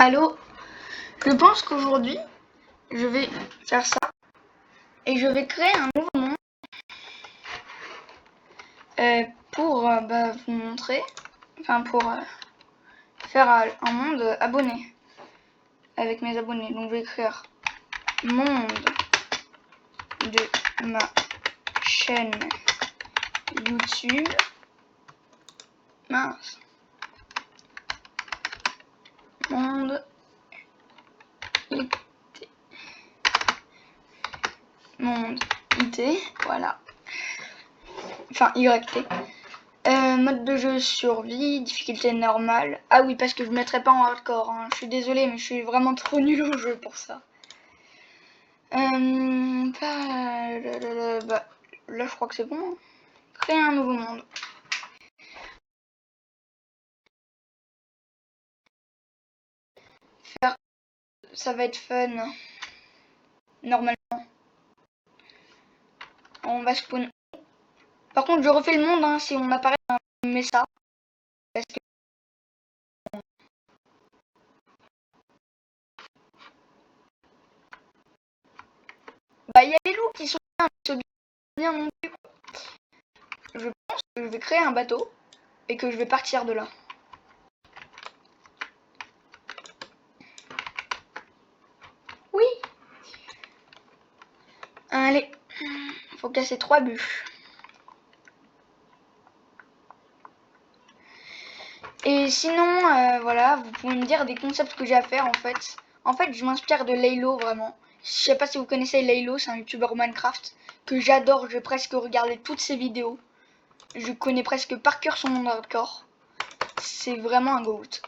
Allô, je pense qu'aujourd'hui, je vais faire ça et je vais créer un nouveau monde pour vous montrer, pour faire un monde abonné avec mes abonnés. Donc je vais écrire monde de ma chaîne YouTube. Mince. Monde IT. Monde IT, voilà. Enfin, YT. Mode de jeu survie, difficulté normale. Ah oui, parce que je ne mettrai pas en hardcore. Hein. Je suis désolée, mais je suis vraiment trop nul au jeu pour ça. Là, je crois que c'est bon. Créer un nouveau monde. Ça va être fun. Normalement. On va spawn. Par contre, je refais le monde hein, si on apparaît mais ça. Parce que il y a les loups qui sont bien non plus. Je pense que je vais créer un bateau et que je vais partir de là. Oui. Allez, faut casser 3 bûches. Et sinon, voilà, vous pouvez me dire des concepts que j'ai à faire en fait. En fait, je m'inspire de Laylo vraiment. Je sais pas si vous connaissez Laylo, c'est un youtubeur Minecraft que j'adore. J'ai presque regardé toutes ses vidéos. Je connais presque par cœur son monde hardcore. C'est vraiment un GOAT.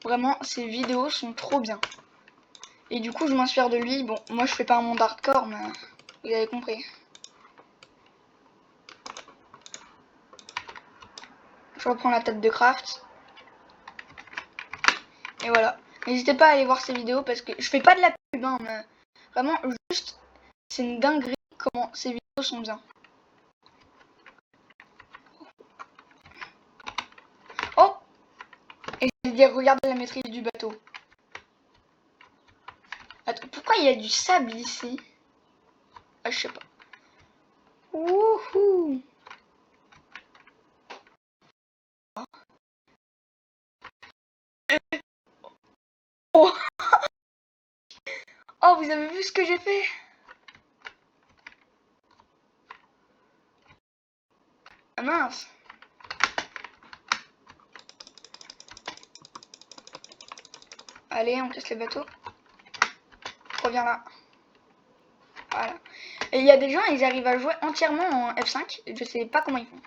Vraiment, ses vidéos sont trop bien. Et du coup, je m'inspire de lui. Bon, moi je fais pas un monde hardcore, mais vous avez compris. Je reprends la table de craft. Et voilà. N'hésitez pas à aller voir ces vidéos parce que je fais pas de la pub, hein, mais vraiment juste, c'est une dinguerie comment ces vidéos sont bien. Oh! Et je vais dire, regardez la maîtrise du bateau. Attends, pourquoi il y a du sable ici? Ah, je sais pas. Wouhou! Oh! Oh, vous avez vu ce que j'ai fait? Ah mince! Allez, on casse les bateaux. Reviens là. Voilà. Et il y a des gens, ils arrivent à jouer entièrement en F5. Je sais pas comment ils font.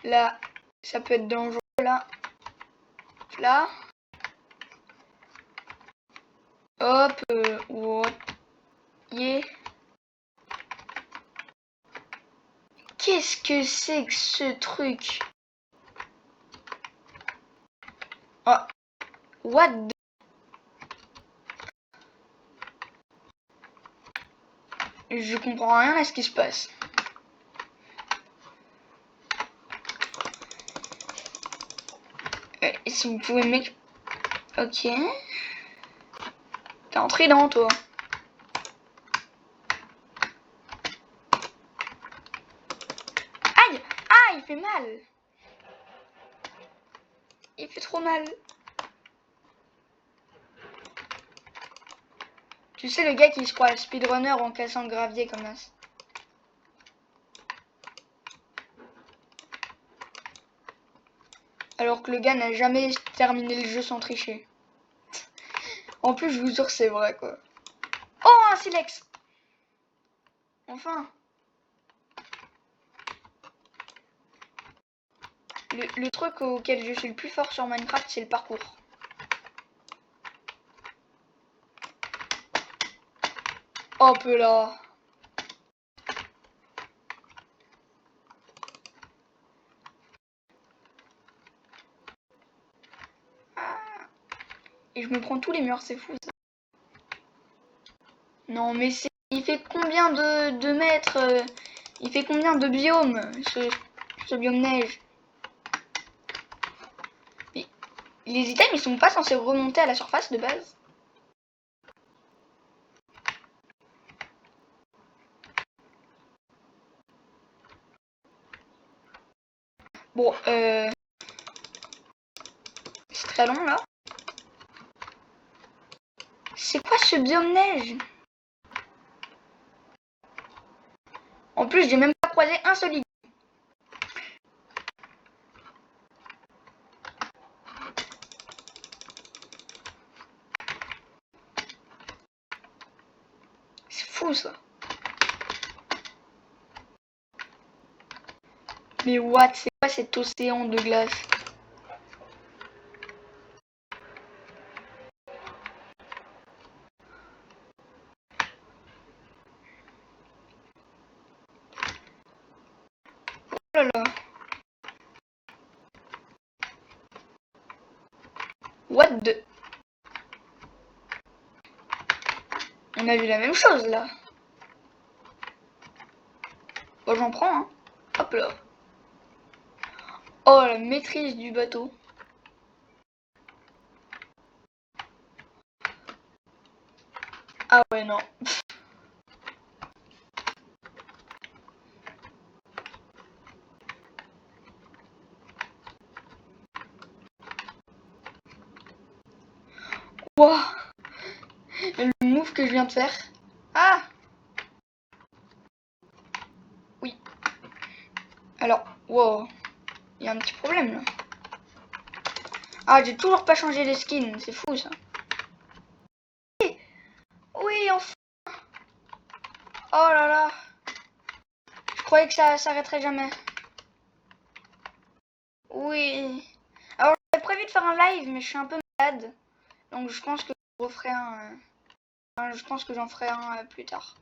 Là, ça peut être dangereux. Là. Là. Hop. Yeah. Qu'est-ce que c'est que ce truc? Oh. What the... Je comprends rien à ce qui se passe. Si vous pouvez mettre... Ok. T'es entré dans toi. Aïe! Ah, il fait mal. Il fait trop mal. Tu sais le gars qui se croit speedrunner en cassant le gravier comme ça. Alors que le gars n'a jamais terminé le jeu sans tricher. En plus, je vous jure, c'est vrai quoi. Oh, un silex! Enfin. Le truc auquel je suis le plus fort sur Minecraft, c'est le parcours. Hop là. Et je me prends tous les murs, c'est fou ça. Non mais c'est... Il fait combien de mètres il fait combien de biomes ce biome neige? Mais Les items, ils sont pas censés remonter à la surface de base. Bon, c'est très long là. C'est quoi ce biome neige? En plus, j'ai même pas croisé un seul igloo. C'est fou ça. Mais what? C'est quoi cet océan de glace? Oh là là. What the... On a vu la même chose là. Bon, j'en prends, hein. Hop là. Oh, la maîtrise du bateau. Ah ouais, non. Wow. Le move que je viens de faire. Ah. Oui. Alors, wow. Il y a un petit problème là. Ah, j'ai toujours pas changé les skins. C'est fou ça. Oui, enfin. Oh là là. Je croyais que ça s'arrêterait jamais. Oui. Alors, j'avais prévu de faire un live, mais je suis un peu malade. Donc, je pense que je referai un... enfin, je pense que j'en ferai un plus tard.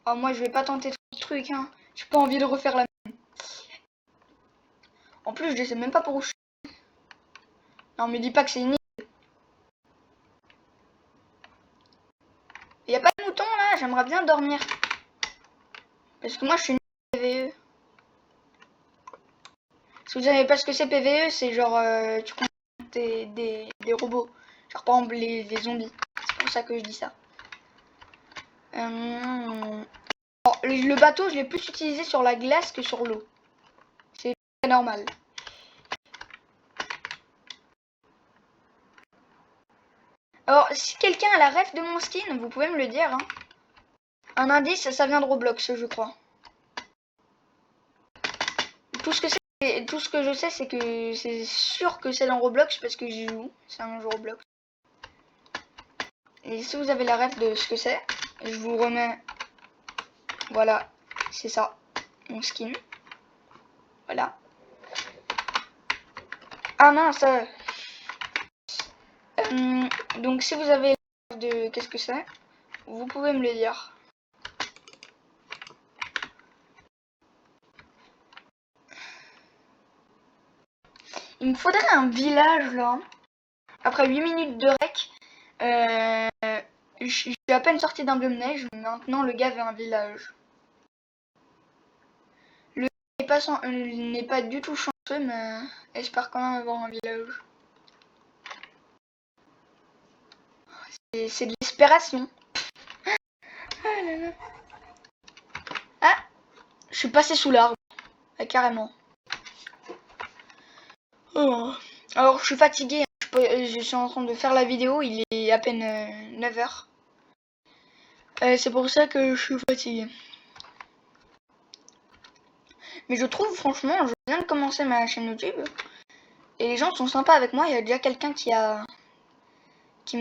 Oh, moi, je vais pas tenter trop de trucs, hein. J'ai pas envie de refaire la même. En plus, je sais même pas pour où je suis. Non, me dis pas que c'est une île. Y a pas de mouton, là. J'aimerais bien dormir. Parce que moi, je suis une PVE. Si vous savez pas ce que c'est PVE, c'est genre tu comptes des robots. Genre par exemple les zombies. C'est pour ça que je dis ça. Alors, le bateau, je l'ai plus utilisé sur la glace que sur l'eau. C'est très normal. Alors, si quelqu'un a la ref de mon skin, vous pouvez me le dire. Hein. Un indice, ça vient de Roblox, je crois. Tout ce que je sais, c'est que c'est sûr que c'est dans Roblox parce que j'y joue. C'est un jeu Roblox. Et si vous avez la ref de ce que c'est, je vous remets. Voilà, c'est ça, mon skin. Voilà. Ah mince. Donc si vous avez la ref de qu'est-ce que c'est, vous pouvez me le dire. Il me faudrait un village là. Après 8 minutes de rec, je suis à peine sorti d'un biome neige. Maintenant, le gars veut un village. Le gars n'est pas du tout chanceux, mais espère quand même avoir un village. C'est de l'espération. Ah là là. Ah, je suis passé sous l'arbre. Ah, carrément. Oh. Alors, je suis fatigué. Je suis en train de faire la vidéo. Il est à peine 9h. C'est pour ça que je suis fatigué. Mais je trouve, franchement, je viens de commencer ma chaîne YouTube. Et les gens sont sympas avec moi. Il y a déjà quelqu'un qui m'a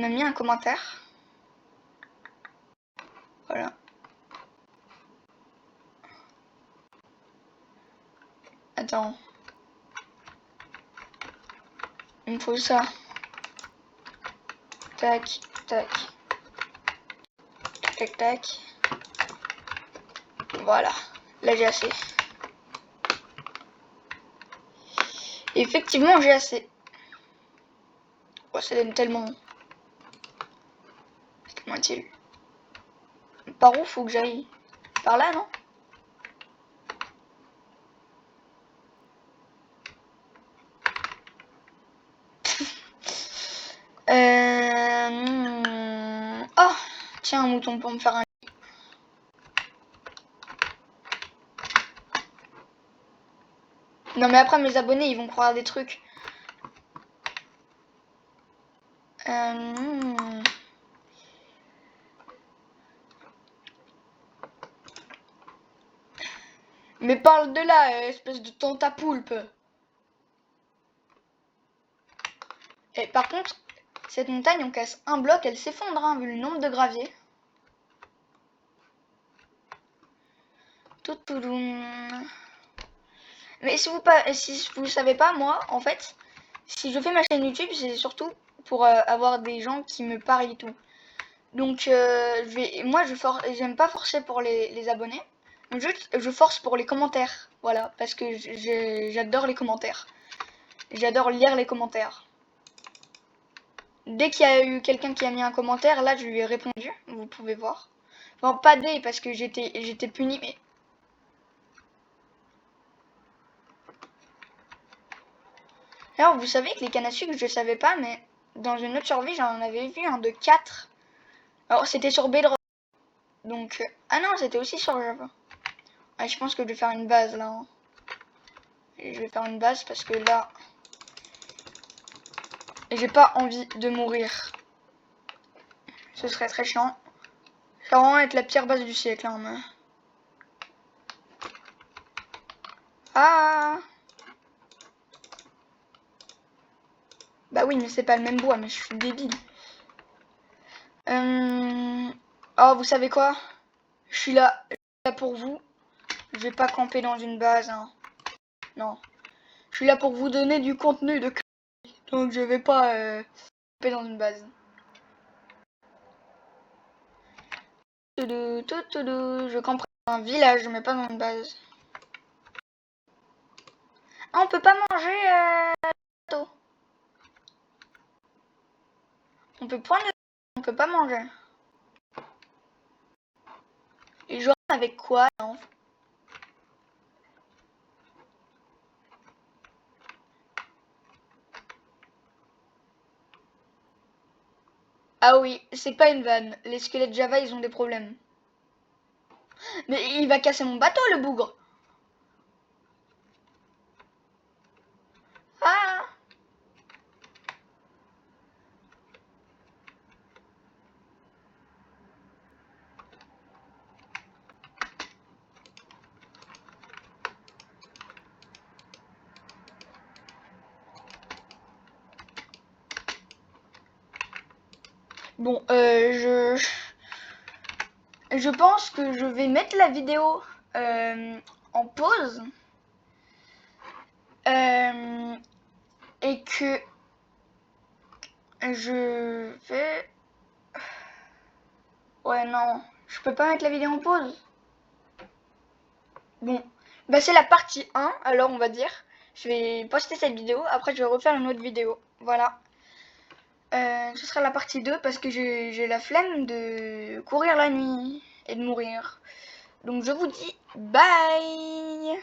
mis un commentaire. Voilà. Attends. Il me faut ça. Tac, tac. Tac, tac. Voilà. Là, j'ai assez. Effectivement, j'ai assez. Oh, ça donne tellement. Comment est-il? Par où faut que j'aille? Par là, non? Tiens, un mouton pour me faire un... Non mais après mes abonnés ils vont croire des trucs. Mais parle de là, espèce de tentapoulpe. Et par contre, cette montagne, on casse un bloc, elle s'effondre, hein, vu le nombre de graviers. Mais si vous savez pas, moi, en fait, si je fais ma chaîne YouTube, c'est surtout pour avoir des gens qui me parlent et tout. Donc, moi, j'aime pas forcer pour les abonnés. Je force pour les commentaires. Voilà, parce que j'adore les commentaires. J'adore lire les commentaires. Dès qu'il y a eu quelqu'un qui a mis un commentaire, là, je lui ai répondu. Vous pouvez voir. Enfin, pas dès, parce que j'étais puni, mais... Alors, vous savez que les cannes à sucre, je savais pas, mais dans une autre survie, j'en avais vu un de 4. Alors, c'était sur Bedrock. Donc, ah non, c'était aussi sur Java. Ah, je pense que je vais faire une base, là. Hein. Je vais faire une base, parce que là... j'ai pas envie de mourir. Ce serait très chiant. Ça va vraiment être la pire base du siècle, hein, mais... Ah! Bah oui, mais c'est pas le même bois, mais je suis débile. Oh, vous savez quoi? Je suis là pour vous. Je vais pas camper dans une base, hein. Non. Je suis là pour vous donner du contenu de... Donc je vais pas camper dans une base. Je camperai dans un village, mais pas dans une base. Ah, on peut pas manger on peut prendre le... on peut pas manger. Et genre avec quoi, non? Ah oui, c'est pas une vanne. Les squelettes Java, ils ont des problèmes. Mais il va casser mon bateau, le bougre. Ah! Bon, je pense que je vais mettre la vidéo en pause. Et que je vais... Ouais, non, je peux pas mettre la vidéo en pause. Bon, bah c'est la partie 1, alors on va dire. Je vais poster cette vidéo, après je vais refaire une autre vidéo. Voilà. Ce sera la partie 2 parce que j'ai la flemme de courir la nuit et de mourir. Donc je vous dis bye.